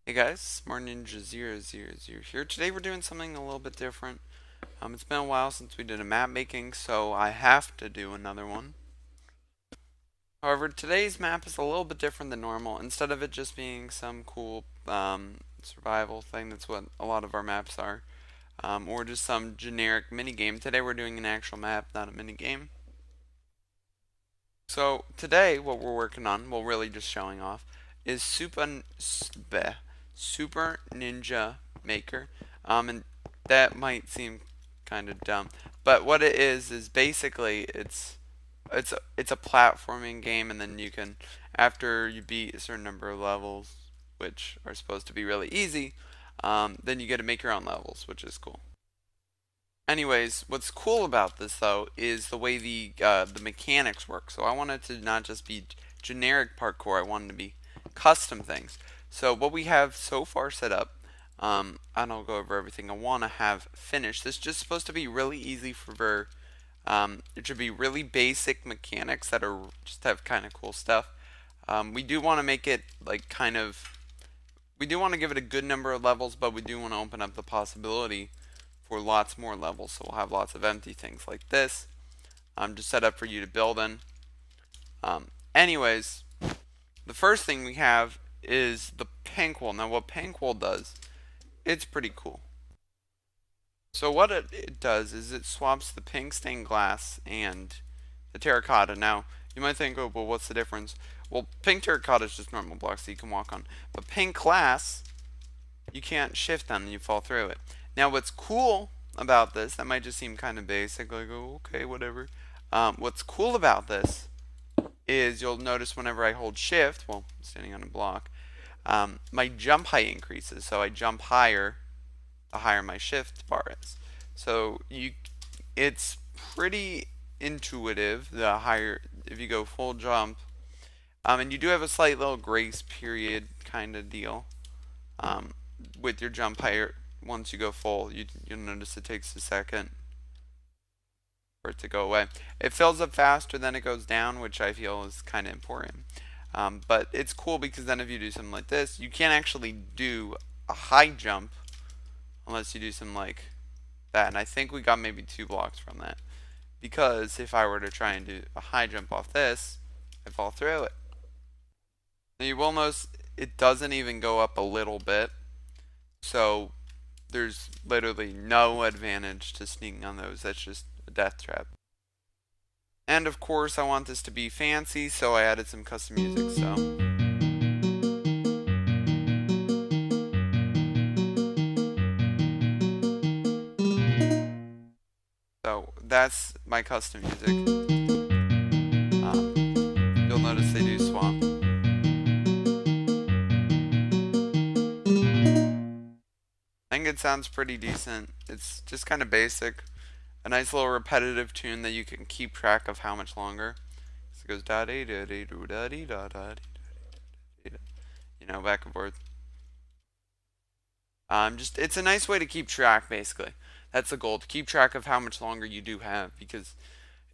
Hey guys, SmartNinja000 here. Today we're doing something a little bit different. It's been a while since we did a map making, so I have to do another one. However, today's map is a little bit different than normal. Instead of it just being some cool survival thing, that's what a lot of our maps are, or just some generic minigame, today we're doing an actual map, not a minigame. So today what we're working on, well really just showing off, is Super Ninja Maker. And that might seem kind of dumb, but what it is basically it's a platforming game, and then you can, after you beat a certain number of levels, which are supposed to be really easy, then you get to make your own levels, which is cool. Anyways, what's cool about this though is the way the mechanics work. So I wanted to not just be generic parkour, I wanted to be custom things. So what we have so far set up, and I'll go over everything I want to have finished. This is just supposed to be really easy for, it should be really basic mechanics that are just have kind of cool stuff. We do want to make it like we do want to give it a good number of levels, but we do want to open up the possibility for lots more levels. So we'll have lots of empty things like this, just set up for you to build in. Anyways, the first thing we have is the pink wool. Now what pink wool does, it's pretty cool. So what it does is it swaps the pink stained glass and the terracotta. Now you might think, oh, well, what's the difference? Well, pink terracotta is just normal blocks that you can walk on, but pink glass, you can't shift on and you fall through it. Now what's cool about this, that might just seem kind of basic, like, oh, okay, whatever. What's cool about this is you'll notice whenever I hold shift, well, I'm standing on a block, my jump height increases. So I jump higher, the higher my shift bar is. So it's pretty intuitive, the higher, if you go full jump. And you do have a slight little grace period kind of deal with your jump height. Once you go full, you'll notice it takes a second for it to go away. It fills up faster than it goes down, which I feel is kind of important. But it's cool because then if you do something like this, you can't actually do a high jump unless you do something like that. And I think we got maybe 2 blocks from that. Because if I were to try and do a high jump off this, I fall through it. Now you will notice it doesn't even go up a little bit. So there's literally no advantage to sneaking on those. That's just a death trap. And of course I want this to be fancy, so I added some custom music. So that's my custom music. You'll notice they do swap. I think it sounds pretty decent. It's just kind of basic. A nice little repetitive tune that you can keep track of how much longer. So it goes da dee da dee da dee da da dee, you know, back and forth. Just it's a nice way to keep track, basically. That's the goal, to keep track of how much longer you do have. Because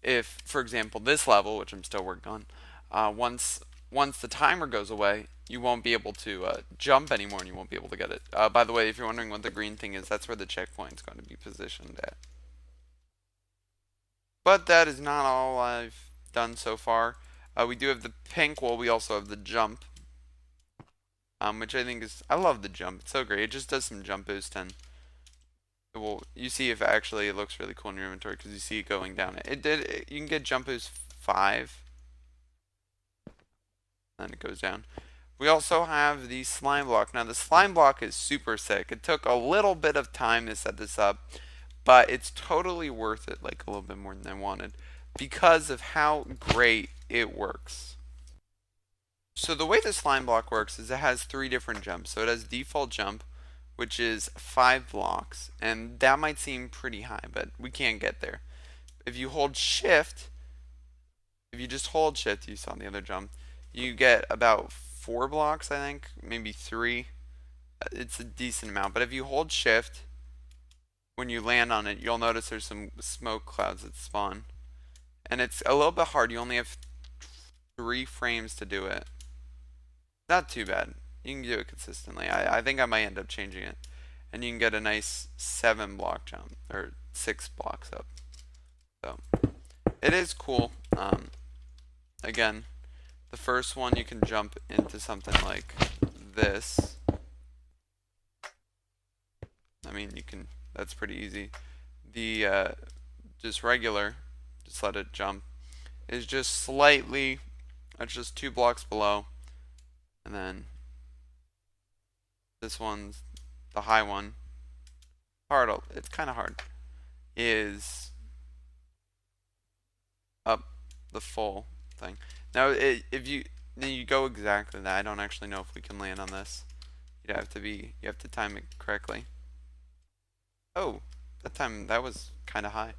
if, for example, this level, which I'm still working on, once the timer goes away, you won't be able to jump anymore, and you won't be able to get it. By the way, if you're wondering what the green thing is, that's where the checkpoint's going to be positioned at. But that is not all I've done so far. We do have the pink wool. We also have the jump, which I think is, I love the jump. It's so great. It just does some jump boost, and you see if actually it looks really cool in your inventory because you see it going down. You can get jump boost 5, and it goes down. We also have the slime block. Now the slime block is super sick. It took a little bit of time to set this up, but it's totally worth it, like a little bit more than I wanted, because of how great it works. So the way the slime block works is it has 3 different jumps. So it has default jump, which is 5 blocks, and that might seem pretty high, but we can't get there. If you hold shift, if you just hold shift, you saw the other jump, you get about 4 blocks, I think, maybe 3. It's a decent amount, but if you hold shift, when you land on it, you'll notice there's some smoke clouds that spawn. And it's a little bit hard. You only have 3 frames to do it. Not too bad. You can do it consistently. I think I might end up changing it. And you can get a nice 7 block jump, or 6 blocks up. So, it is cool. Again, the first one you can jump into something like this. I mean, you can, that's pretty easy. The, just regular, just let it jump, is just slightly, that's just 2 blocks below. And then this one's the high one. Hard, it's kind of hard. Is up the full thing. Now, if you go exactly that, I don't actually know if we can land on this. You have to time it correctly. Oh, that was kind of high.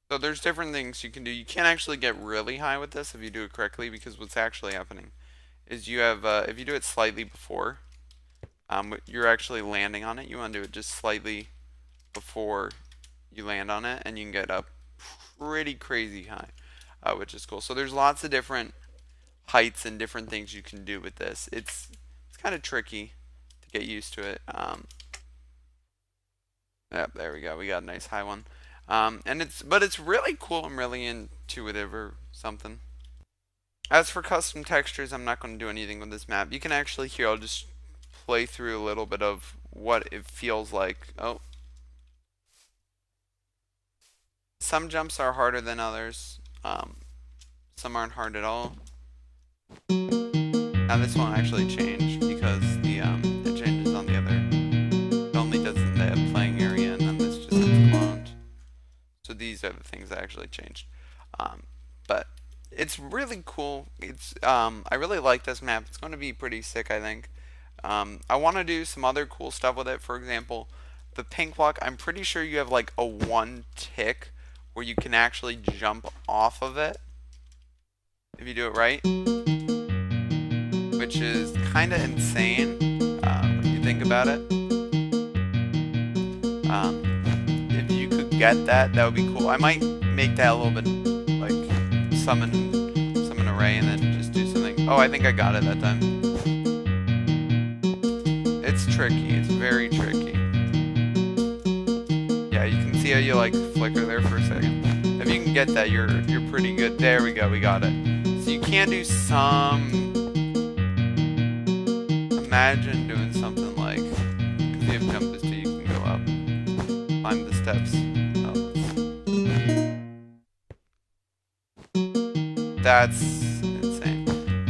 So there's different things you can do. You can't actually get really high with this if you do it correctly, because what's actually happening is you have, if you do it slightly before, you're actually landing on it. You want to do it just slightly before you land on it, and you can get up pretty crazy high, which is cool. So there's lots of different heights and different things you can do with this. It's kind of tricky to get used to it. Yep, there we go. We got a nice high one. But it's really cool and really intuitive or something. As for custom textures, I'm not going to do anything with this map. You can actually here, I'll just play through a little bit of what it feels like. Oh. Some jumps are harder than others. Some aren't hard at all. Now this won't actually change because it changes on the other. It only does in the playing area, and then this just gets cloned. So these are the things that actually changed. But it's really cool. I really like this map. It's going to be pretty sick, I think. I want to do some other cool stuff with it. For example, the pink block, I'm pretty sure you have like a 1 tick where you can actually jump off of it if you do it right, which is kind of insane when you think about it. If you could get that, that would be cool. I might make that a little bit like summon a ray and then just do something. Oh, I think I got it that time. It's tricky. It's very tricky. Yeah, you can see how you like flicker there for a second. If you can get that, you're pretty good. There we go. We got it. So you can do some. Imagine doing something like, because you have jump booster, you can go up, climb the steps. Oh, that's insane.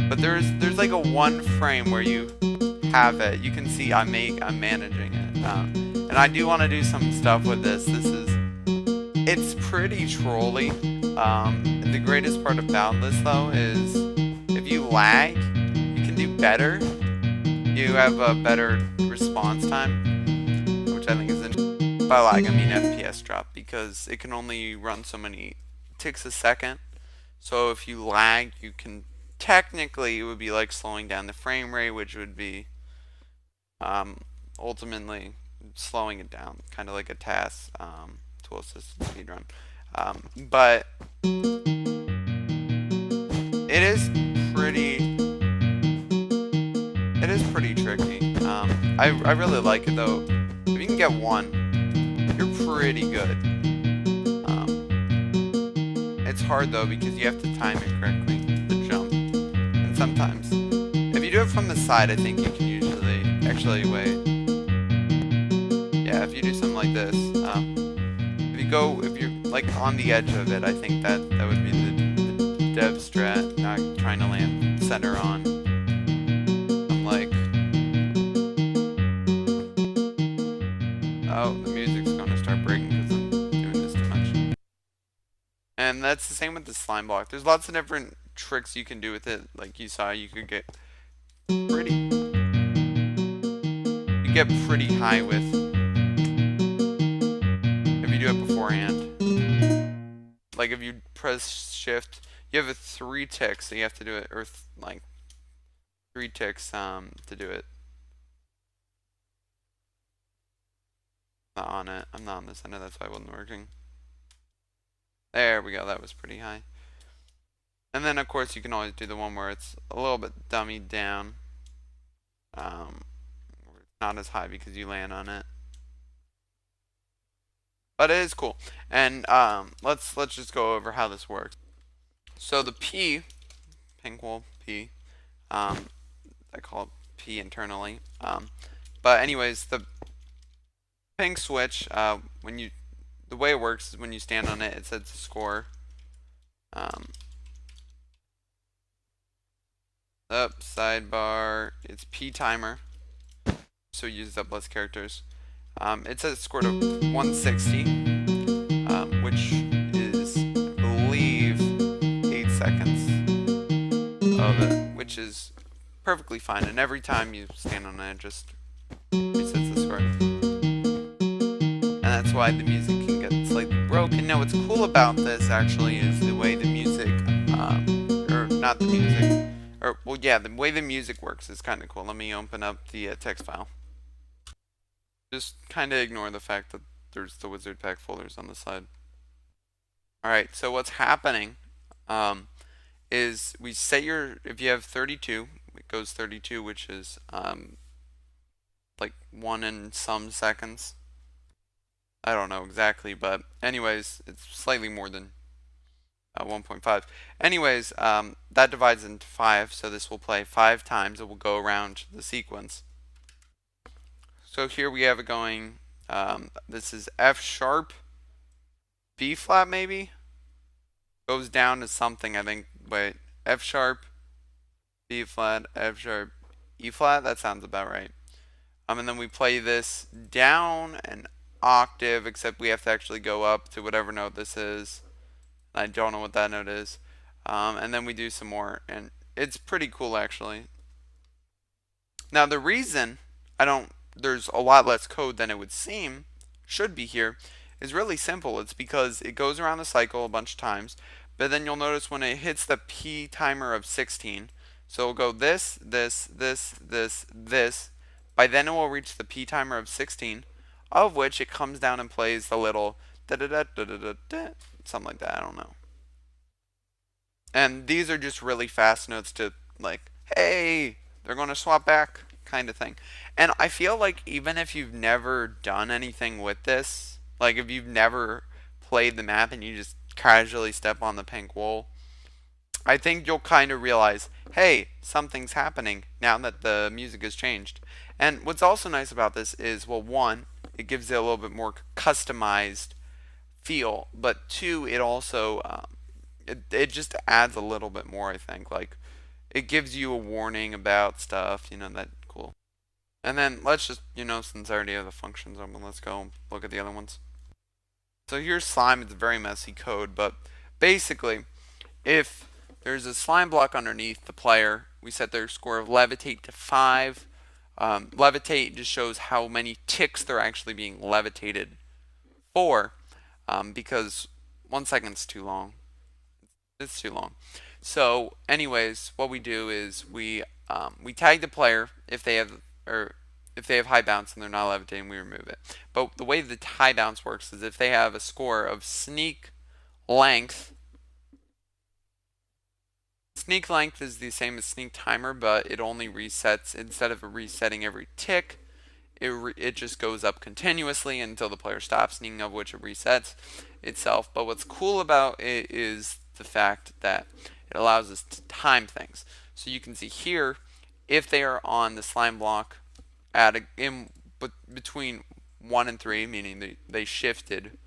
But there's like a 1 frame where you have it. You can see I'm managing it, and I do want to do some stuff with this. It's pretty trolly. The greatest part about this though is if you lag, you can do better. You have a better response time, which I think is interesting. By lag, I mean FPS drop, because it can only run so many ticks a second. So if you lag, you can technically, it would be like slowing down the frame rate, which would be ultimately slowing it down, kind of like a task tool assisted speedrun. But it is pretty tricky. I really like it though. If you can get 1, you're pretty good. It's hard though because you have to time it correctly, the jump. And sometimes, if you do it from the side, I think you can usually, actually wait. Yeah, if you do something like this, if you're like on the edge of it, I think that would be the dev strat, not trying to land center on. I'm like, oh, the music's going to start breaking because I'm doing this too much. And that's the same with the slime block. There's lots of different tricks you can do with it. Like you saw, you could get pretty high with, if you do it beforehand. Like if you press shift, you have a 3 ticks, so you have to do it, or like 3 ticks to do it. Not on it. I'm not on the center, that's why it wasn't working. There we go, that was pretty high. And then of course you can always do the one where it's a little bit dummied down. Um, not as high because you land on it, but it is cool. And let's just go over how this works. So the P, pink wool P, um, I call it P internally. But anyways, the pink switch, the way it works is when you stand on it, it sets a score. Um, Up sidebar, it's P timer, so it uses up less characters. It says score to 160, which is, I believe, 8 seconds of it, which is perfectly fine. And every time you stand on it, it just resets the score. And that's why the music can get slightly broken. Now, what's cool about this actually is the way the music, or not the music, or well, yeah, the way the music works is kind of cool. Let me open up the text file. Just kind of ignore the fact that there's the wizard pack folders on the side. Alright, so what's happening is we set if you have 32, it goes 32, which is like 1 and some seconds. I don't know exactly, but anyways, it's slightly more than 1.5. Anyways, that divides into 5, so this will play 5 times. It will go around the sequence. So here we have it going, this is F sharp, B flat maybe? Goes down to something, I think, wait, F sharp, B flat, F sharp, E flat, that sounds about right. And then we play this down an octave, except we have to actually go up to whatever note this is. I don't know what that note is. And then we do some more, and it's pretty cool actually. Now the reason there's a lot less code than it would seem, should be here, is really simple. It's because it goes around the cycle a bunch of times, but then you'll notice when it hits the P timer of 16, so it'll go this, this, this, this, this. By then it will reach the P timer of 16, of which it comes down and plays the little da da da da da da da, something like that. I don't know. And these are just really fast notes to like, hey, they're going to swap back kind of thing. And I feel like even if you've never done anything with this, like if you've never played the map and you just casually step on the pink wool, I think you'll kind of realize, hey, something's happening now that the music has changed. And what's also nice about this is, well, one, it gives it a little bit more customized feel, but two, it also it just adds a little bit more, I think. Like it gives you a warning about stuff, that cool. And then let's just, since I already have the functions open, let's go look at the other ones. So here's slime. It's very messy code, but basically, if there's a slime block underneath the player, we set their score of levitate to 5. Levitate just shows how many ticks they're actually being levitated for, because 1 second's too long. It's too long. So, anyways, what we do is we tag the player if they have high bounce and they're not levitating, we remove it. But the way the high bounce works is if they have a score of sneak length. Sneak length is the same as sneak timer, but it only resets instead of resetting every tick. It just goes up continuously until the player stops sneaking, of which it resets itself. But what's cool about it is the fact that it allows us to time things. So you can see here, if they are on the slime block between 1 and 3, meaning they shifted,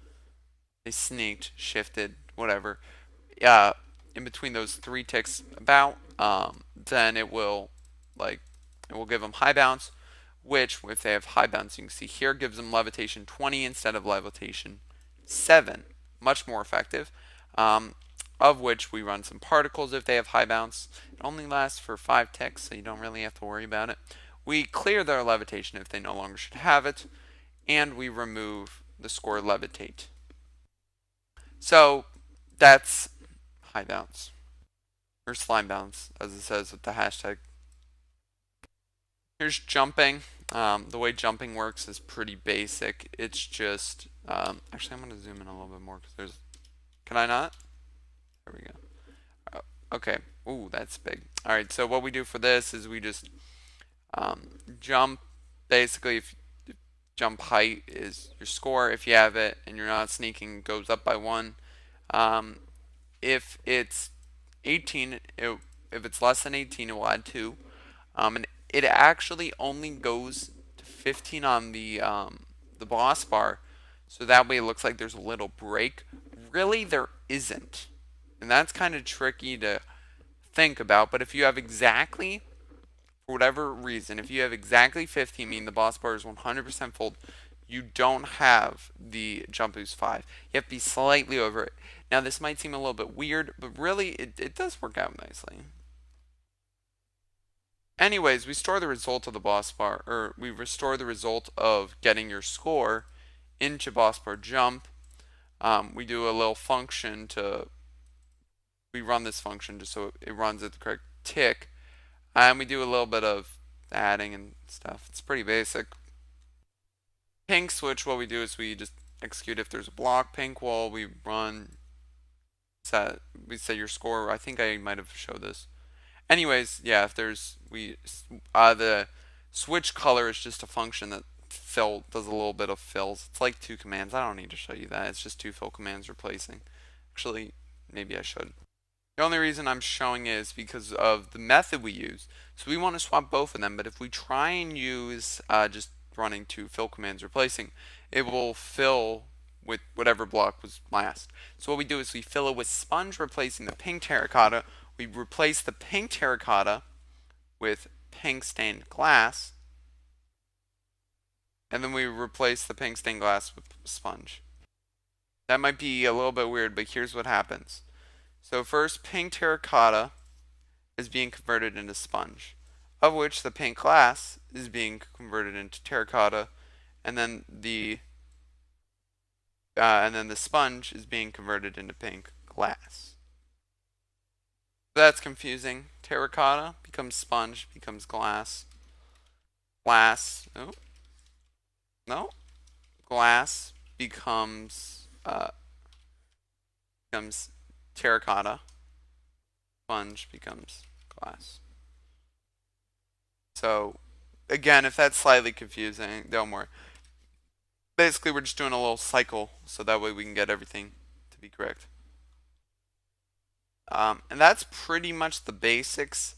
they sneaked, shifted, whatever, in between those 3 ticks about, then it will give them high bounce, which if they have high bounce, you can see here, gives them levitation 20 instead of levitation 7. Much more effective. Of which we run some particles if they have high bounce. It only lasts for 5 ticks, so you don't really have to worry about it. We clear their levitation if they no longer should have it, and we remove the score levitate. So that's high bounce, or slime bounce, as it says with the hashtag. Here's jumping. The way jumping works is pretty basic. It's just, actually I'm going to zoom in a little bit more because can I not? There we go. Okay. Ooh, that's big. Alright, so what we do for this is we just Jump, basically, if jump height is your score. If you have it and you're not sneaking, it goes up by one. Um, if it's 18, if it's less than 18, it will add two. And it actually only goes to 15 on the boss bar, so that way it looks like there's a little break. Really, there isn't, and that's kind of tricky to think about. But if you have exactly, for whatever reason, if you have exactly 15, meaning the boss bar is 100% full, you don't have the jump boost 5. You have to be slightly over it. Now, this might seem a little bit weird, but really, it does work out nicely. Anyways, we store the result of the boss bar, or we restore the result of getting your score into boss bar jump. We do a little function we run this function just so it runs at the correct tick. And we do a little bit of adding and stuff. It's pretty basic. Pink switch, what we do is we just execute if there's a block. Pink wall, we set your score. I think I might have showed this. Anyways, yeah, if there's the switch color is just a function that does a little bit of fills. It's like two commands. I don't need to show you that. It's just two fill commands replacing. Actually, maybe I should. The only reason I'm showing it is because of the method we use. So we want to swap both of them, but if we try and use just running two fill commands replacing, it will fill with whatever block was last. So what we do is we fill it with sponge replacing the pink terracotta. We replace the pink terracotta with pink stained glass, and then we replace the pink stained glass with sponge. That might be a little bit weird, but here's what happens. So first, pink terracotta is being converted into sponge, of which the pink glass is being converted into terracotta, and then the sponge is being converted into pink glass. That's confusing. Terracotta becomes sponge, becomes glass. Glass, oh, no, glass becomes terracotta. Sponge becomes glass. So, again, if that's slightly confusing, don't worry. Basically, we're just doing a little cycle, so that way we can get everything to be correct. And that's pretty much the basics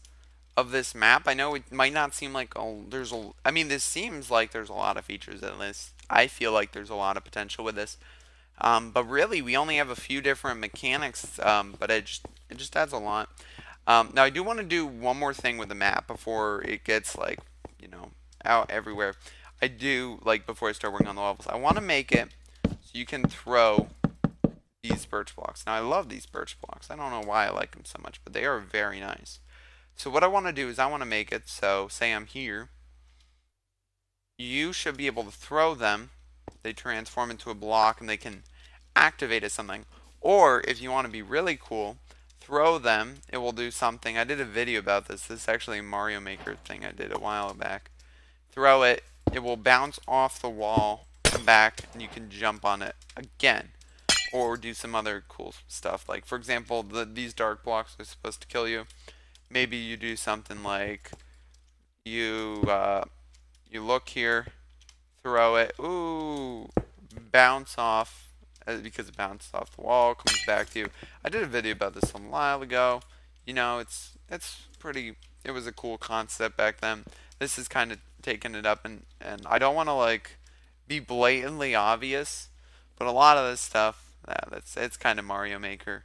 of this map. I know it might not seem like I mean, this seems like there's a lot of features in this. I feel like there's a lot of potential with this. But really, we only have a few different mechanics, but it just adds a lot. Now, I do want to do one more thing with the map before it gets, like, out everywhere. I do, like, before I start working on the levels, I want to make it so you can throw these birch blocks. Now, I love these birch blocks. I don't know why I like them so much, but they are very nice. So what I want to do is I want to make it so, say I'm here, you should be able to throw them. They transform into a block and they can activate as something. Or if you want to be really cool, throw them. It will do something. I did a video about this. This is actually a Mario Maker thing I did a while back. Throw it. It will bounce off the wall, come back, and you can jump on it again. Or do some other cool stuff. Like, for example, these dark blocks are supposed to kill you. Maybe you do something like you look here, throw it, ooh, bounce off, because it bounced off the wall, comes back to you. I did a video about this a while ago. It's pretty, it was a cool concept back then. This is kind of taking it up, and I don't want to, like, be blatantly obvious, but a lot of this stuff, yeah, it's kind of Mario Maker.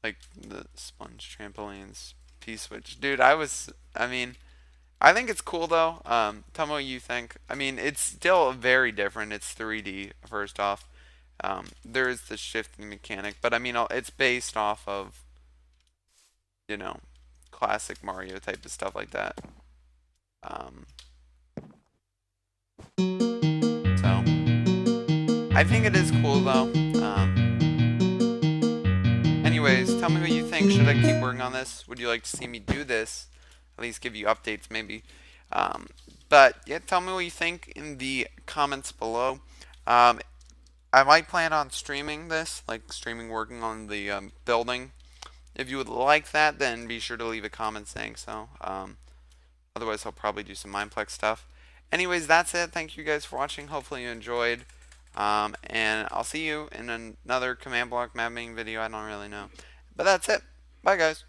Like the sponge trampolines, P-switch. Dude, I mean, I think it's cool though. Tell me what you think. I mean, it's still very different. It's 3D, first off. There is the shifting mechanic, but I mean, it's based off of, classic Mario type of stuff like that. So, I think it is cool though. Anyways, tell me what you think. Should I keep working on this? Would you like to see me do this? At least give you updates, maybe. But yeah, tell me what you think in the comments below. I might plan on streaming this, like streaming working on the building. If you would like that, then be sure to leave a comment saying so. Otherwise, I'll probably do some Mineplex stuff. Anyways, that's it. Thank you guys for watching. Hopefully you enjoyed. And I'll see you in another command block mapping video. I don't really know. But that's it. Bye, guys.